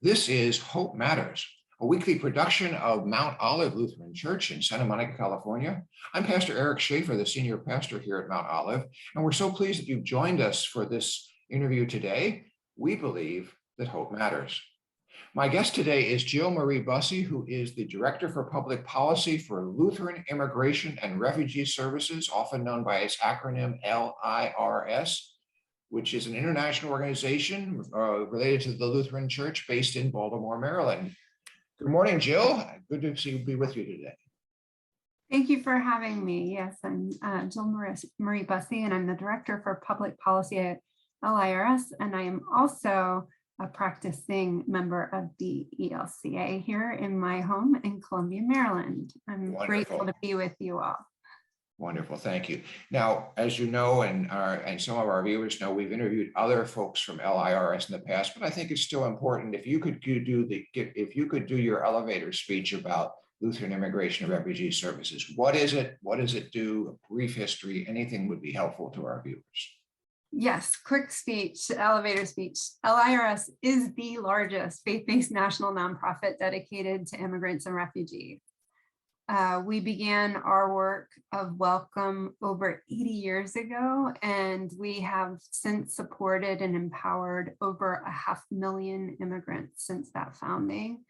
This is Hope Matters, a weekly production of Mount Olive Lutheran Church in Santa Monica, California. I'm Pastor Shafer, the senior pastor here at Mount Olive, and we're so pleased that you've joined us for this interview today. We believe that hope matters. My guest today is Jill Marie Bussey, who is the Director for Public Policy for Lutheran Immigration and Refugee Services, often known by its acronym LIRS, which is an international organization related to the Lutheran Church based in Baltimore, Maryland. Good morning, Jill. Good to be with you today. Thank you for having me. Yes, I'm Jill Marie Bussey, and I'm the Director for Public Policy at LIRS, and I am also a practicing member of the ELCA here in my home in Columbia, Maryland. I'm grateful to be with you all. Wonderful, thank you. Now, as you know, and some of our viewers know, we've interviewed other folks from LIRS in the past, but I think it's still important if you could do your elevator speech about Lutheran Immigration and Refugee Services. What is it? What does it do? A brief history, anything would be helpful to our viewers. Yes, quick speech, elevator speech. LIRS is the largest faith-based national nonprofit dedicated to immigrants and refugees. We began our work of welcome over 80 years ago, and we have since supported and empowered over 500,000 immigrants since that founding.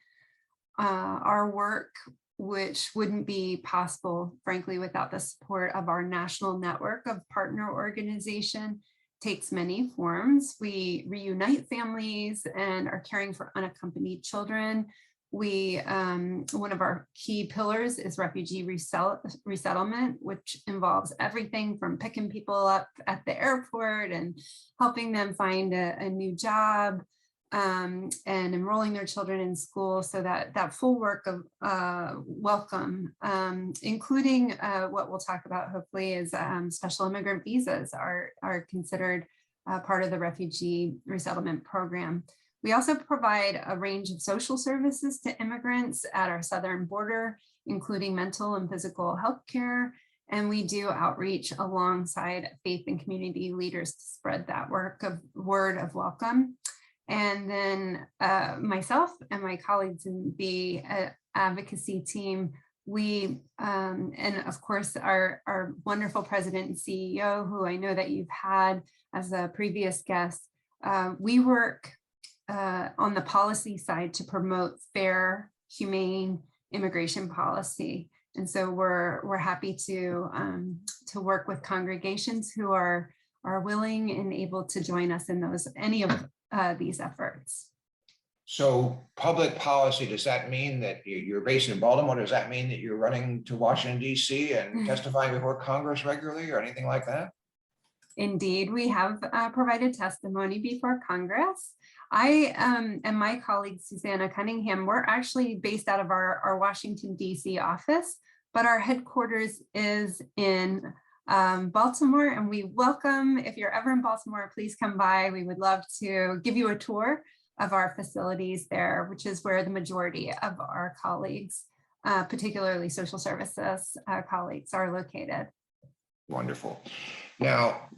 Our work, which wouldn't be possible, frankly, without the support of our national network of partner organizations, takes many forms. We reunite families and are caring for unaccompanied children. One of our key pillars is refugee resettlement, which involves everything from picking people up at the airport and helping them find a new job and enrolling their children in school. So that full work of welcome, including what we'll talk about hopefully is special immigrant visas are considered part of the refugee resettlement program. We also provide a range of social services to immigrants at our southern border, including mental and physical health care. And we do outreach alongside faith and community leaders to spread that word of welcome. And then myself and my colleagues in the advocacy team, we, and of course, our wonderful president and CEO, who I know that you've had as a previous guest, we work on the policy side to promote fair, humane immigration policy. And so we're happy to work with congregations who are willing and able to join us in any of these efforts. So public policy, does that mean that you're based in Baltimore? Does that mean that you're running to Washington, D.C. and testifying before Congress regularly or anything like that? Indeed, we have provided testimony before Congress. I and my colleague, Susanna Cunningham, we're actually based out of our Washington, D.C. office, but our headquarters is in Baltimore, and we welcome, if you're ever in Baltimore, please come by. We would love to give you a tour of our facilities there, which is where the majority of our colleagues, particularly social services colleagues, are located. Wonderful. Now,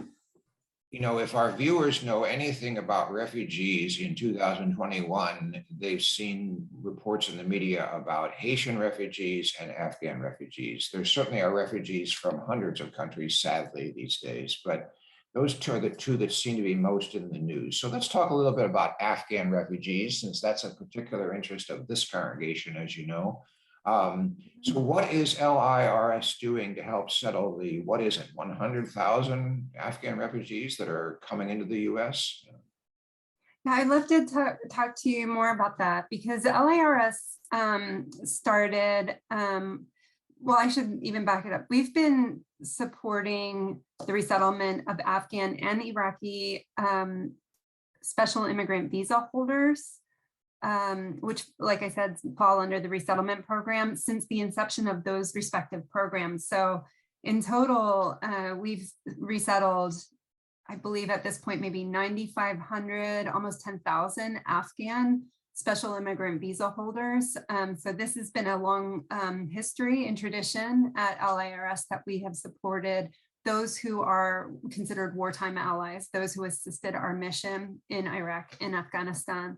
you know, if our viewers know anything about refugees in 2021, they've seen reports in the media about Haitian refugees and Afghan refugees. There certainly are refugees from hundreds of countries, sadly, these days, but those two are the two that seem to be most in the news. So let's talk a little bit about Afghan refugees, since that's a particular interest of this congregation, as you know. So what is LIRS doing to help settle the, 100,000 Afghan refugees that are coming into the US? Yeah, I'd love to talk to you more about that, because LIRS started, well, I should even back it up. We've been supporting the resettlement of Afghan and Iraqi special immigrant visa holders, which, like I said, fall under the resettlement program since the inception of those respective programs. So in total, we've resettled, I believe at this point, maybe 9,500, almost 10,000 Afghan special immigrant visa holders. So this has been a long history and tradition at LIRS that we have supported those who are considered wartime allies, those who assisted our mission in Iraq and Afghanistan.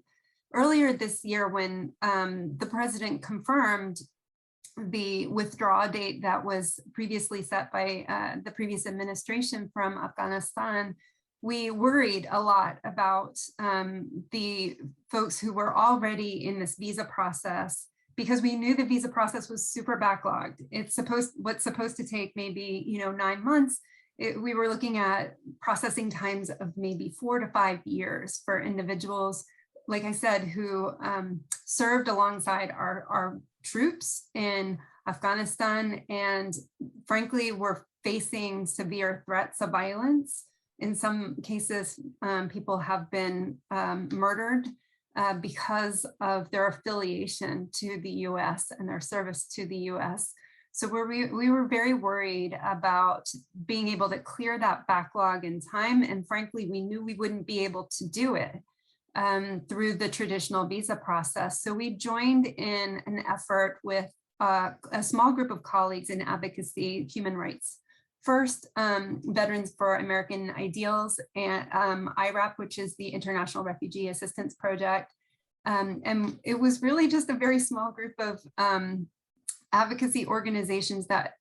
earlier this year, when the president confirmed the withdrawal date that was previously set by the previous administration from Afghanistan, we worried a lot about the folks who were already in this visa process, because we knew the visa process was super backlogged. What's supposed to take maybe 9 months. We were looking at processing times of maybe 4 to 5 years for individuals, like I said, who served alongside our troops in Afghanistan, and frankly were facing severe threats of violence. In some cases, people have been murdered because of their affiliation to the US and their service to the US. So we were very worried about being able to clear that backlog in time. And frankly, we knew we wouldn't be able to do it through the traditional visa process. So we joined in an effort with a small group of colleagues in advocacy, human rights. First, Veterans for American Ideals, and IRAP, which is the International Refugee Assistance Project. And it was really just a very small group of advocacy organizations that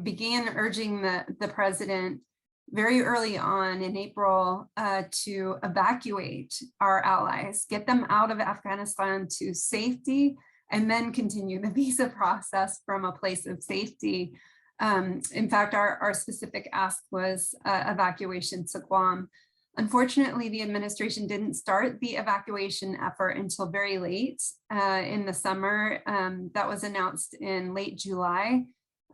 began urging the president very early on in April to evacuate our allies, get them out of Afghanistan to safety, and then continue the visa process from a place of safety. In fact, our specific ask was evacuation to Guam. Unfortunately, the administration didn't start the evacuation effort until very late in the summer. That was announced in late July.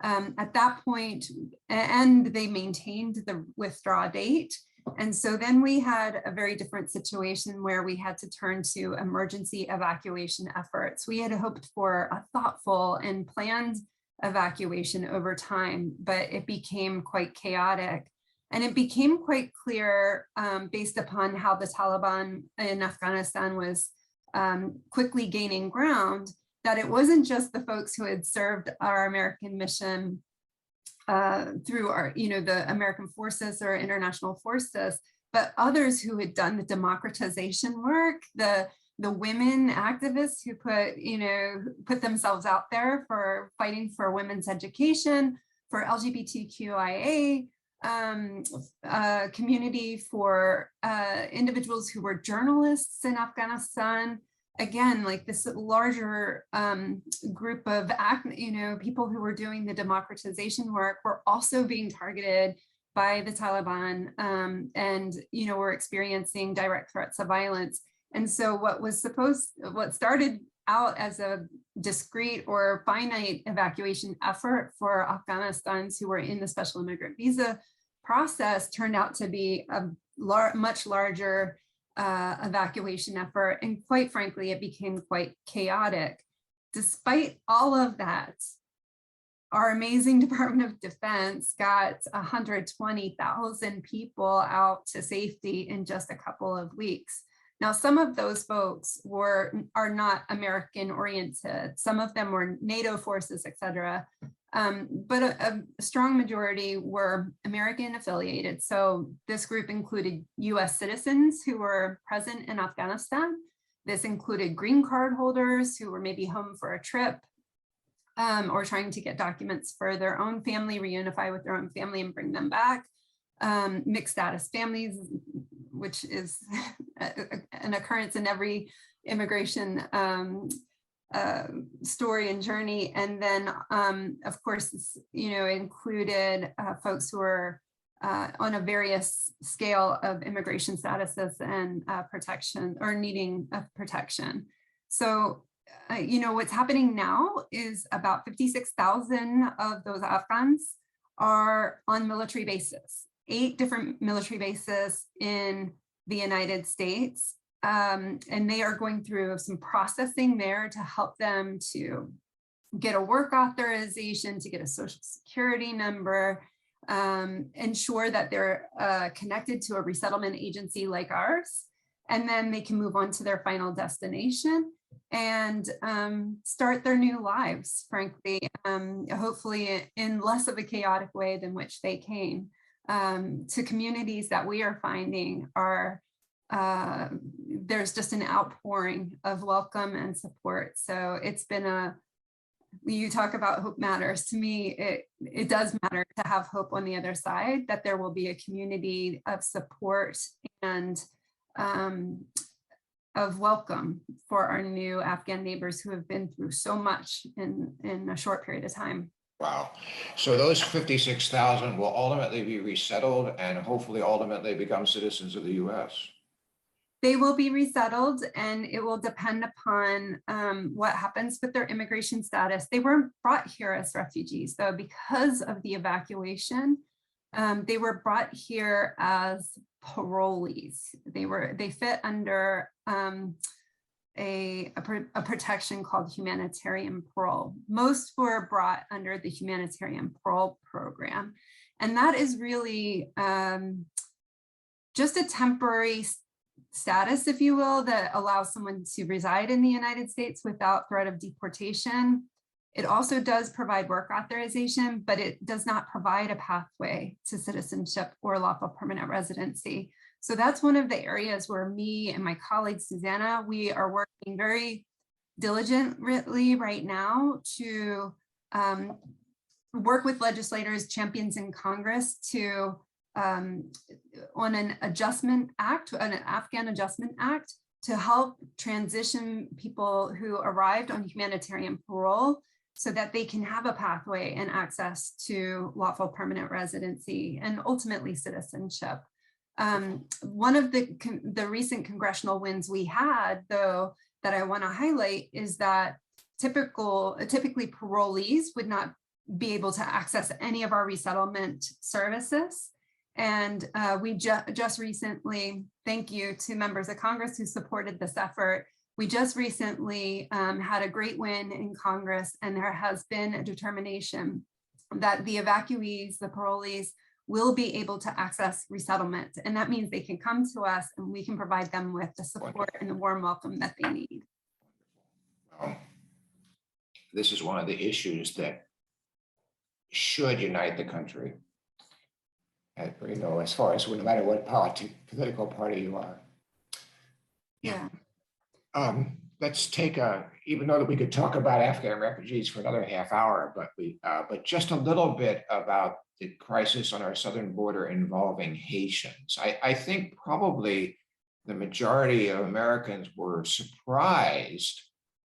At that point, and they maintained the withdrawal date. And so then we had a very different situation where we had to turn to emergency evacuation efforts. We had hoped for a thoughtful and planned evacuation over time, but it became quite chaotic. And it became quite clear based upon how the Taliban in Afghanistan was quickly gaining ground, that it wasn't just the folks who had served our American mission through our, the American forces or international forces, but others who had done the democratization work, the women activists who put themselves out there for fighting for women's education, for LGBTQIA community, for individuals who were journalists in Afghanistan. Again, like this larger group of people who were doing the democratization work were also being targeted by the Taliban, and were experiencing direct threats of violence. And so what started out as a discrete or finite evacuation effort for Afghanistans who were in the special immigrant visa process turned out to be a much larger evacuation effort. And quite frankly, it became quite chaotic. Despite all of that, our amazing Department of Defense got 120,000 people out to safety in just a couple of weeks. Now, some of those folks are not American oriented. Some of them were NATO forces, et cetera. But a strong majority were American affiliated. So this group included US citizens who were present in Afghanistan. This included green card holders who were maybe home for a trip or trying to get documents for their own family, reunify with their own family and bring them back. Mixed status families, which is an occurrence in every immigration story and journey. And then, of course, this, included folks who are on a various scale of immigration statuses and protection or needing protection. So, what's happening now is about 56,000 of those Afghans are on military bases. 8 different military bases in the United States. And they are going through some processing there to help them to get a work authorization, to get a social security number, ensure that they're connected to a resettlement agency like ours. And then they can move on to their final destination and start their new lives, frankly, hopefully in less of a chaotic way than which they came. To communities that we are finding are there's just an outpouring of welcome and support. So it's been you talk about hope matters. To me, it does matter to have hope on the other side, that there will be a community of support and of welcome for our new Afghan neighbors who have been through so much in a short period of time. Wow. So those 56,000 will ultimately be resettled and hopefully ultimately become citizens of the US. They will be resettled, and it will depend upon what happens with their immigration status. They weren't brought here as refugees, though, because of the evacuation. They were brought here as parolees. They fit under a protection called humanitarian parole. Most were brought under the humanitarian parole program, and that is really just a temporary status, if you will, that allows someone to reside in the United States without threat of deportation. It also does provide work authorization, but it does not provide a pathway to citizenship or lawful permanent residency. So that's one of the areas where me and my colleague Susanna, we are working very diligently right now to work with legislators, champions in Congress to on an adjustment act, an Afghan adjustment act, to help transition people who arrived on humanitarian parole so that they can have a pathway and access to lawful permanent residency and ultimately citizenship. One of the recent congressional wins we had, though, that I want to highlight is that typically parolees would not be able to access any of our resettlement services. And we just recently, thank you to members of Congress who supported this effort. We just recently had a great win in Congress, and there has been a determination that the evacuees, the parolees, will be able to access resettlement. And that means they can come to us and we can provide them with the support and the warm welcome that they need. This is one of the issues that should unite the country. You know, as far as no matter what political party you are. Yeah. Let's take even though we could talk about Afghan refugees for another half hour, but just a little bit about the crisis on our southern border involving Haitians. I think probably the majority of Americans were surprised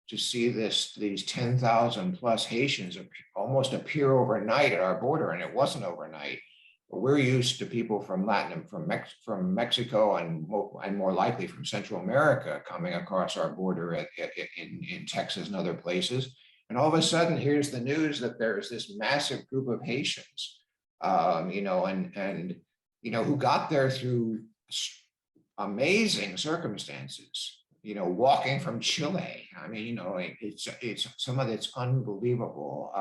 to see these 10,000 plus Haitians almost appear overnight at our border, and it wasn't overnight. We're used to people from from Mexico and more likely from Central America coming across our border in Texas and other places. And all of a sudden, here's the news that there's this massive group of Haitians, you know, and you know, who got there through amazing circumstances. You know, walking from Chile. I mean, you know, it's some of it's unbelievable.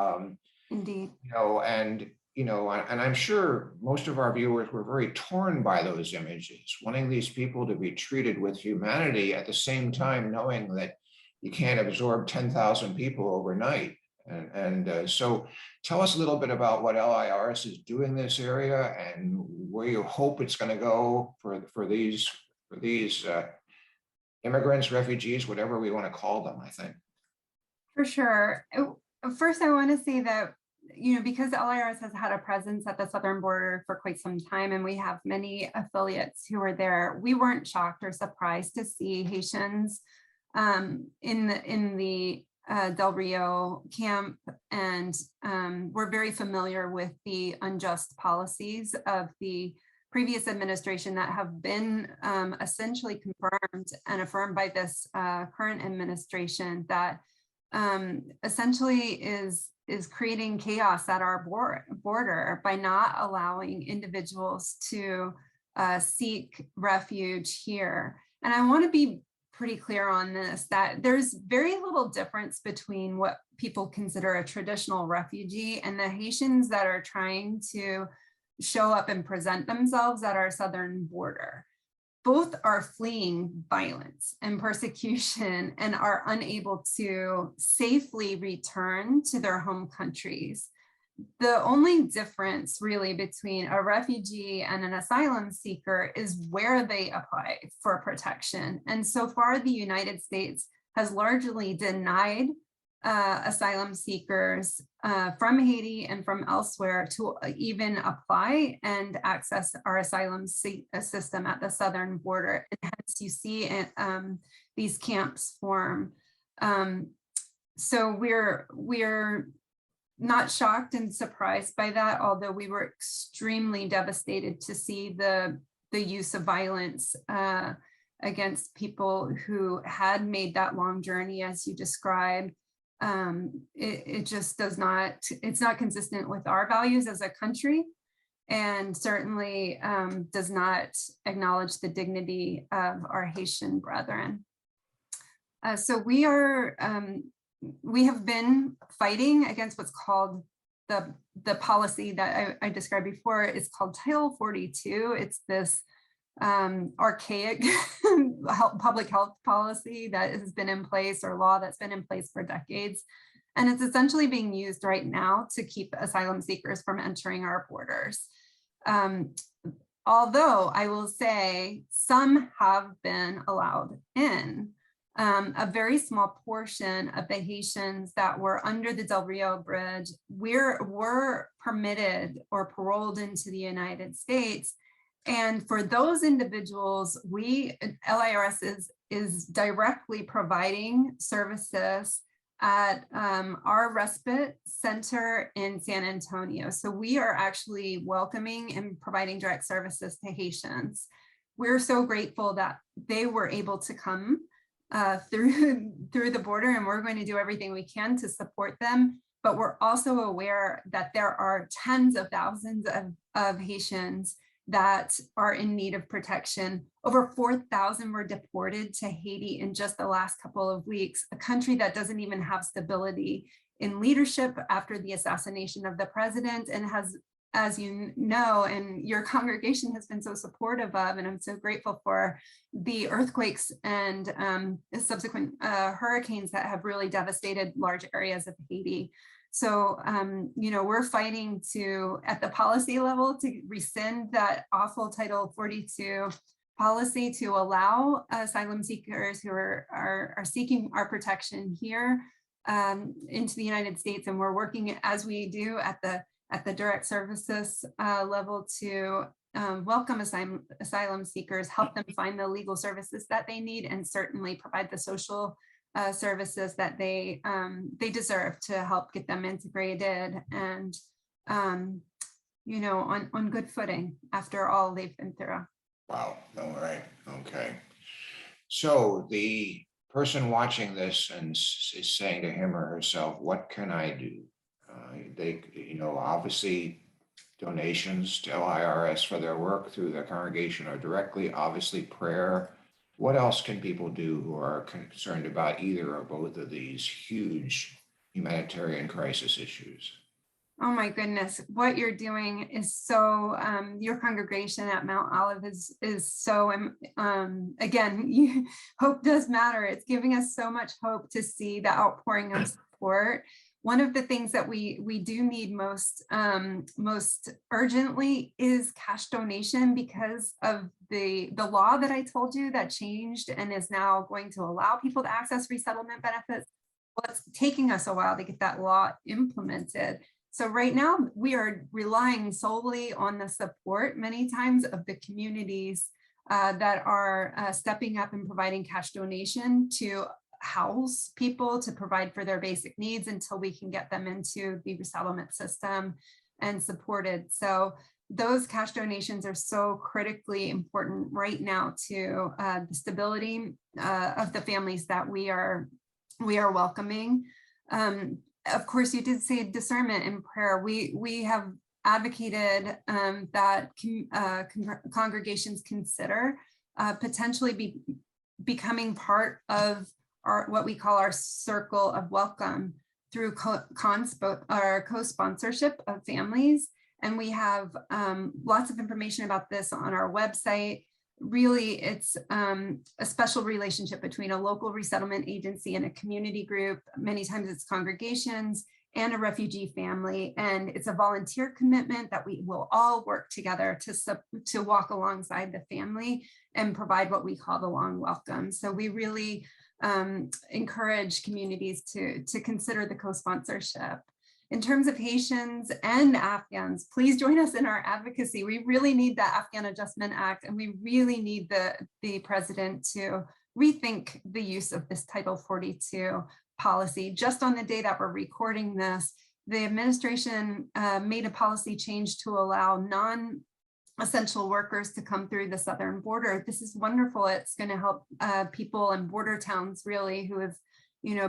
Indeed. You know, and you know, and I'm sure most of our viewers were very torn by those images, wanting these people to be treated with humanity at the same time knowing that you can't absorb 10,000 people overnight. So tell us a little bit about what LIRS is doing in this area and where you hope it's going to go for these immigrants, refugees, whatever we want to call them, I think. For sure. First, I want to say that, you know, because LIRS has had a presence at the southern border for quite some time, and we have many affiliates who are there, we weren't shocked or surprised to see Haitians in the Del Rio camp, and we're very familiar with the unjust policies of the previous administration that have been essentially confirmed and affirmed by this current administration that essentially is creating chaos at our border by not allowing individuals to seek refuge here. And I want to be pretty clear on this, that there's very little difference between what people consider a traditional refugee and the Haitians that are trying to show up and present themselves at our southern border. Both are fleeing violence and persecution and are unable to safely return to their home countries. the only difference really between a refugee and an asylum seeker is where they apply for protection. And so far, the United States has largely denied asylum seekers from Haiti and from elsewhere to even apply and access our asylum system at the southern border. And hence you see these camps form. So we're not shocked and surprised by that, although we were extremely devastated to see the use of violence against people who had made that long journey, as you described. It just does not, it's not consistent with our values as a country, and certainly does not acknowledge the dignity of our Haitian brethren. So we have been fighting against what's called the policy that I described before. It's called Title 42. It's this archaic public health policy that has been in place, or law that's been in place for decades. And it's essentially being used right now to keep asylum seekers from entering our borders. Although I will say some have been allowed in. A very small portion of the Haitians that were under the Del Rio Bridge were permitted or paroled into the United States. And for those individuals, LIRS is directly providing services at our respite center in San Antonio. So we are actually welcoming and providing direct services to Haitians. We're so grateful that they were able to come through the border, and we're going to do everything we can to support them. But we're also aware that there are tens of thousands of Haitians that are in need of protection. Over 4,000 were deported to Haiti in just the last couple of weeks, a country that doesn't even have stability in leadership after the assassination of the president, and has, as you know, and your congregation has been so supportive of, and I'm so grateful for, the earthquakes and subsequent hurricanes that have really devastated large areas of Haiti. So, we're fighting at the policy level, to rescind that awful Title 42 policy to allow asylum seekers who are seeking our protection here into the United States. And we're working, as we do at the direct services level, to welcome asylum seekers, help them find the legal services that they need, and certainly provide the social services that they deserve to help get them integrated and on good footing after all they've been through. Wow. All right. Okay. So the person watching this and is saying to him or herself, what can I do? They, obviously donations to LIRS for their work through their congregation, or directly, obviously prayer. What else can people do who are concerned about either or both of these huge humanitarian crisis issues? Oh my goodness, what you're doing is so, your congregation at Mount Olive is so, again, hope does matter. It's giving us so much hope to see the outpouring of support. One of the things that we do need most urgently is cash donation, because of the law that I told you that changed and is now going to allow people to access resettlement benefits. Well, it's taking us a while to get that law implemented. So right now we are relying solely on the support, many times, of the communities that are stepping up and providing cash donation to house people, to provide for their basic needs until we can get them into the resettlement system and supported. So those cash donations are so critically important right now to the stability of the families that we are welcoming. Of course, you did say discernment in prayer. We have advocated that congregations consider potentially becoming part of what we call our circle of welcome through co-sponsorship of families. And we have lots of information about this on our website. Really, it's a special relationship between a local resettlement agency and a community group. Many times it's congregations and a refugee family. And it's a volunteer commitment that we will all work together to walk alongside the family and provide what we call the long welcome. So we really encourage communities to consider the co-sponsorship. In terms of Haitians and Afghans, please join us in our advocacy. We really need the Afghan Adjustment Act, and we really need the president to rethink the use of this Title 42 policy. Just on the day that we're recording this, the administration made a policy change to allow non-essential workers to come through the southern border. This is wonderful. It's going to help people in border towns really who have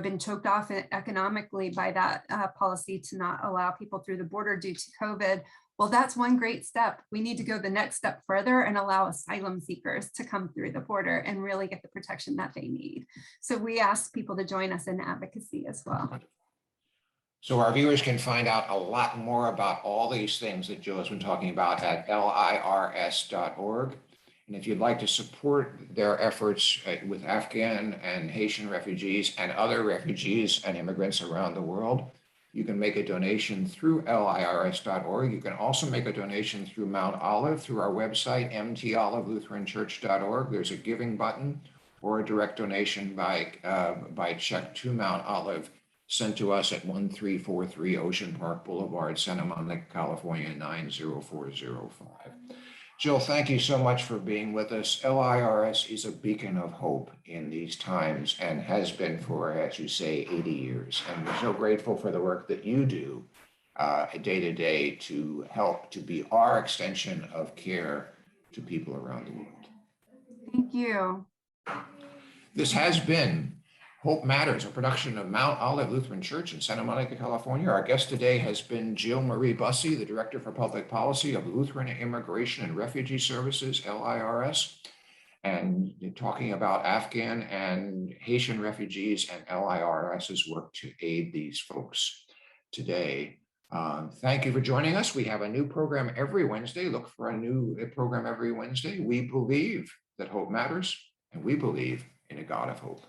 been choked off economically by that policy to not allow people through the border due to COVID. Well, that's one great step. We need to go the next step further and allow asylum seekers to come through the border and really get the protection that they need. So we ask people to join us in advocacy as well. So our viewers can find out a lot more about all these things that Jill has been talking about at lirs.org. And if you'd like to support their efforts with Afghan and Haitian refugees and other refugees and immigrants around the world, you can make a donation through lirs.org. You can also make a donation through Mount Olive through our website, mtolivelutheranchurch.org. There's a giving button or a direct donation by check to Mount Olive sent to us at 1343 Ocean Park Boulevard, Santa Monica, California, 90405. Jill, thank you so much for being with us. LIRS is a beacon of hope in these times and has been for, as you say, 80 years. And we're so grateful for the work that you do day to day to help to be our extension of care to people around the world. Thank you. This has been Hope Matters, a production of Mount Olive Lutheran Church in Santa Monica, California. Our guest today has been Jill Marie Bussey, the Director for Public Policy of Lutheran Immigration and Refugee Services, LIRS, and talking about Afghan and Haitian refugees and LIRS's work to aid these folks today. Thank you for joining us. We have a new program every Wednesday. Look for a new program every Wednesday. We believe that hope matters, and we believe in a God of hope.